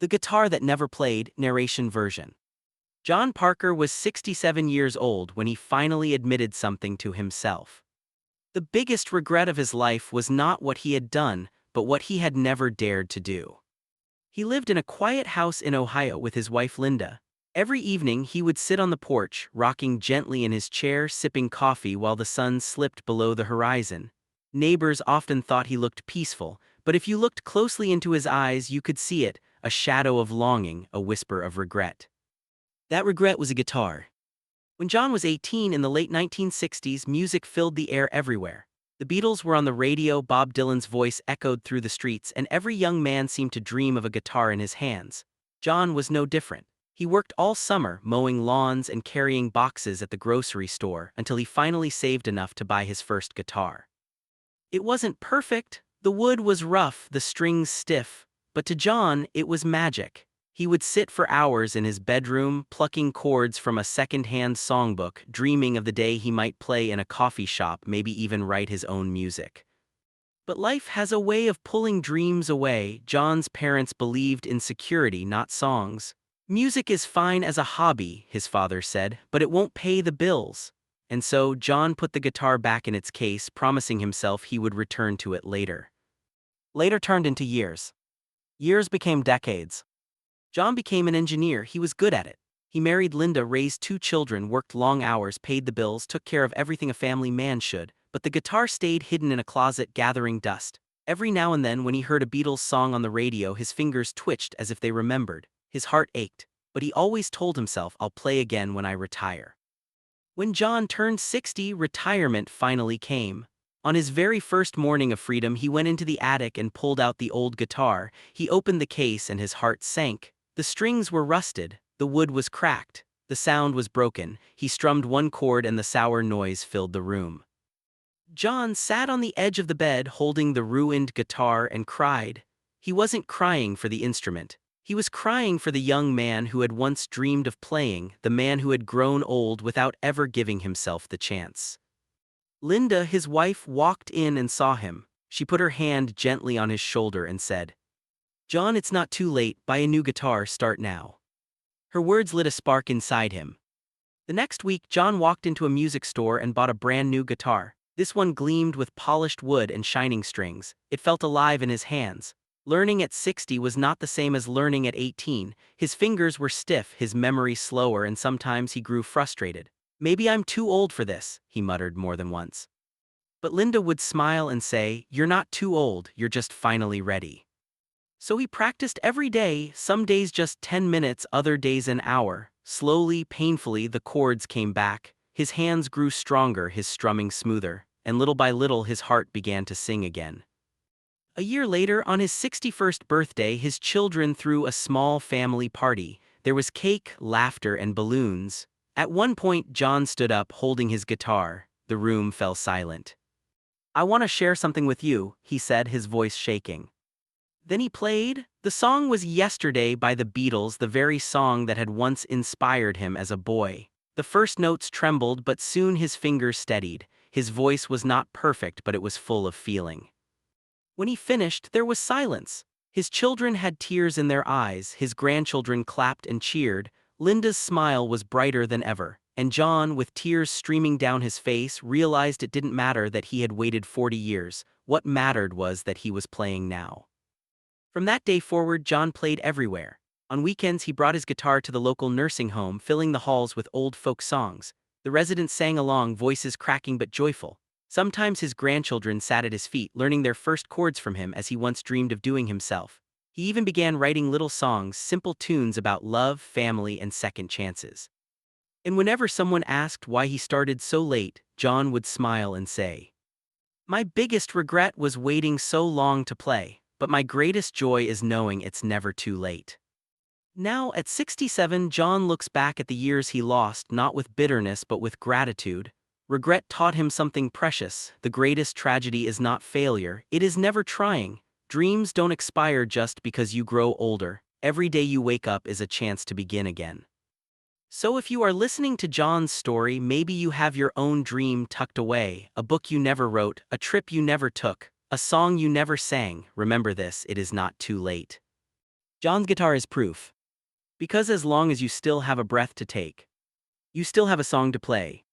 The Guitar That Never Played, narration version. John Parker was 67 years old when he finally admitted something to himself. The biggest regret of his life was not what he had done, but what he had never dared to do. He lived in a quiet house in Ohio with his wife Linda. Every evening he would sit on the porch, rocking gently in his chair, sipping coffee while the sun slipped below the horizon. Neighbors often thought he looked peaceful, but if you looked closely into his eyes you could see it, a shadow of longing, a whisper of regret. That regret was a guitar. When John was 18 in the late 1960s, music filled the air everywhere. The Beatles were on the radio, Bob Dylan's voice echoed through the streets, and every young man seemed to dream of a guitar in his hands. John was no different. He worked all summer, mowing lawns and carrying boxes at the grocery store until he finally saved enough to buy his first guitar. It wasn't perfect, the wood was rough, the strings stiff, but to John, it was magic. He would sit for hours in his bedroom, plucking chords from a second-hand songbook, dreaming of the day he might play in a coffee shop, maybe even write his own music. But life has a way of pulling dreams away. John's parents believed in security, not songs. Music is fine as a hobby, his father said, but it won't pay the bills. And so John put the guitar back in its case, promising himself he would return to it later. Later turned into years. Years became decades. John became an engineer. He was good at it. He married Linda, raised 2 children, worked long hours, paid the bills, took care of everything a family man should, but the guitar stayed hidden in a closet, gathering dust. Every now and then when he heard a Beatles song on the radio, his fingers twitched as if they remembered. His heart ached, but he always told himself, "I'll play again when I retire." When John turned 60, retirement finally came. On his very first morning of freedom, he went into the attic and pulled out the old guitar. He opened the case and his heart sank. The strings were rusted, the wood was cracked, the sound was broken. He strummed one chord and the sour noise filled the room. John sat on the edge of the bed holding the ruined guitar and cried. He wasn't crying for the instrument. He was crying for the young man who had once dreamed of playing, the man who had grown old without ever giving himself the chance. Linda, his wife, walked in and saw him. She put her hand gently on his shoulder and said, "John, it's not too late, buy a new guitar, start now." Her words lit a spark inside him. The next week, John walked into a music store and bought a brand new guitar. This one gleamed with polished wood and shining strings. It felt alive in his hands. Learning at 60 was not the same as learning at 18. His fingers were stiff, his memory slower, and sometimes he grew frustrated. "Maybe I'm too old for this," he muttered more than once. But Linda would smile and say, "You're not too old, you're just finally ready." So he practiced every day, some days just 10 minutes, other days an hour. Slowly, painfully, the chords came back. His hands grew stronger, his strumming smoother, and little by little his heart began to sing again. A year later, on his 61st birthday, his children threw a small family party. There was cake, laughter, and balloons. At one point, John stood up, holding his guitar. The room fell silent. "I want to share something with you," he said, his voice shaking. Then he played. The song was "Yesterday" by the Beatles, the very song that had once inspired him as a boy. The first notes trembled, but soon his fingers steadied. His voice was not perfect, but it was full of feeling. When he finished, there was silence. His children had tears in their eyes, his grandchildren clapped and cheered. Linda's smile was brighter than ever, and John, with tears streaming down his face, realized it didn't matter that he had waited 40 years. What mattered was that he was playing now. From that day forward, John played everywhere. On weekends, he brought his guitar to the local nursing home, filling the halls with old folk songs. The residents sang along, voices cracking but joyful. Sometimes his grandchildren sat at his feet, learning their first chords from him as he once dreamed of doing himself. He even began writing little songs, simple tunes about love, family, and second chances. And whenever someone asked why he started so late, John would smile and say, "My biggest regret was waiting so long to play. But my greatest joy is knowing it's never too late." Now, at 67, John looks back at the years he lost, not with bitterness but with gratitude. Regret taught him something precious. The greatest tragedy is not failure, it is never trying. Dreams don't expire just because you grow older. Every day you wake up is a chance to begin again. So if you are listening to John's story, maybe you have your own dream tucked away, a book you never wrote, a trip you never took, a song you never sang. Remember this, it is not too late. John's guitar is proof. Because as long as you still have a breath to take, you still have a song to play.